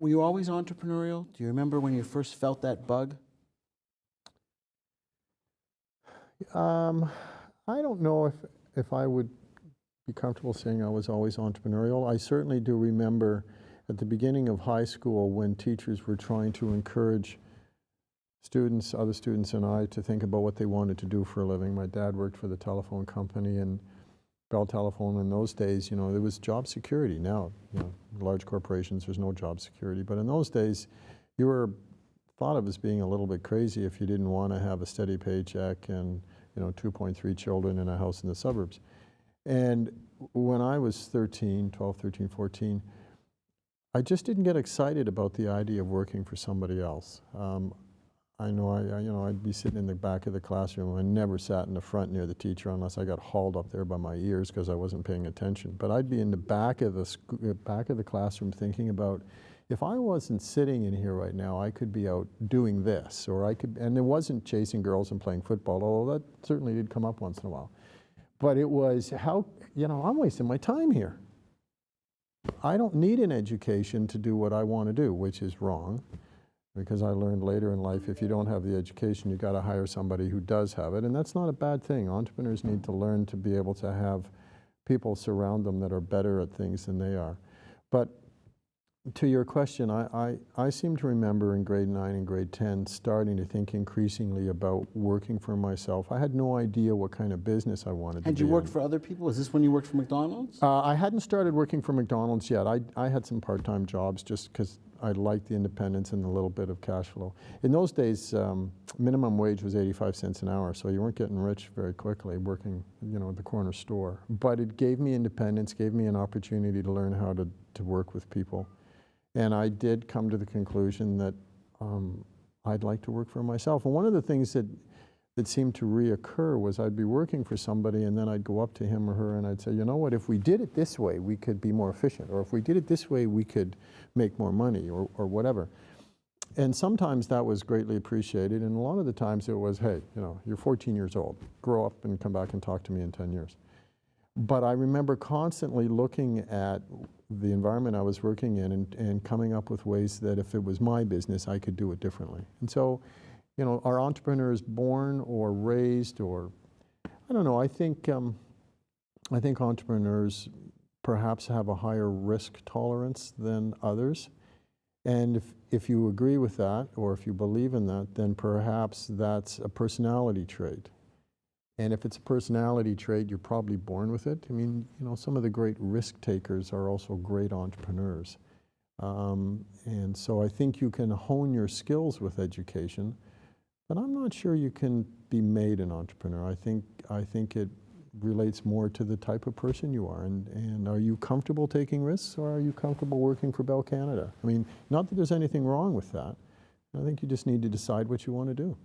Were you always entrepreneurial? Do you remember when you first felt that bug? Um, I don't know if I would be comfortable saying I was always entrepreneurial. I certainly do remember at the beginning of high school when teachers were trying to encourage students, other students and I, to think about what they wanted to do for a living. My dad worked for the telephone company, and Bell Telephone in those days, there was job security. Now, large corporations, there's no job security. But in those days, you were thought of as being a little bit crazy if you didn't want to have a steady paycheck and 2.3 children in a house in the suburbs. And when I was 12, 13, 14, I just didn't get excited about the idea of working for somebody else. I know I'd be sitting in the back of the classroom. I never sat in the front near the teacher unless I got hauled up there by my ears because I wasn't paying attention. But I'd be in the back of the classroom thinking about, if I wasn't sitting in here right now, I could be out doing this, or I could, and it wasn't chasing girls and playing football, although that certainly did come up once in a while. But it was I'm wasting my time here. I don't need an education to do what I want to do, which is wrong, because I learned later in life, if you don't have the education, you got to hire somebody who does have it, and that's not a bad thing. Entrepreneurs need to learn to be able to have people surround them that are better at things than they are. But to your question, I seem to remember in grade 9 and grade 10 starting to think increasingly about working for myself. I had no idea what kind of business I wanted to be in. Had you worked for other people? Is this when you worked for McDonald's? I hadn't started working for McDonald's yet. I had some part-time jobs just because I liked the independence and the little bit of cash flow. In those days, minimum wage was 85 cents an hour, so you weren't getting rich very quickly working, at the corner store. But it gave me independence, gave me an opportunity to learn how to work with people. And I did come to the conclusion that I'd like to work for myself. And one of the things that seemed to reoccur was I'd be working for somebody, and then I'd go up to him or her and I'd say, you know what, if we did it this way, we could be more efficient. Or if we did it this way, we could make more money, or whatever. And sometimes that was greatly appreciated. And a lot of the times it was, hey, you're 14 years old. Grow up and come back and talk to me in 10 years. But I remember constantly looking at the environment I was working in and coming up with ways that if it was my business, I could do it differently. And so, are entrepreneurs born or raised, or I don't know. I think entrepreneurs perhaps have a higher risk tolerance than others. And if you agree with that, or if you believe in that, then perhaps that's a personality trait. And if it's a personality trait, you're probably born with it. I mean, some of the great risk takers are also great entrepreneurs. And so I think you can hone your skills with education, but I'm not sure you can be made an entrepreneur. I think it relates more to the type of person you are. And are you comfortable taking risks, or are you comfortable working for Bell Canada? I mean, not that there's anything wrong with that. I think you just need to decide what you want to do.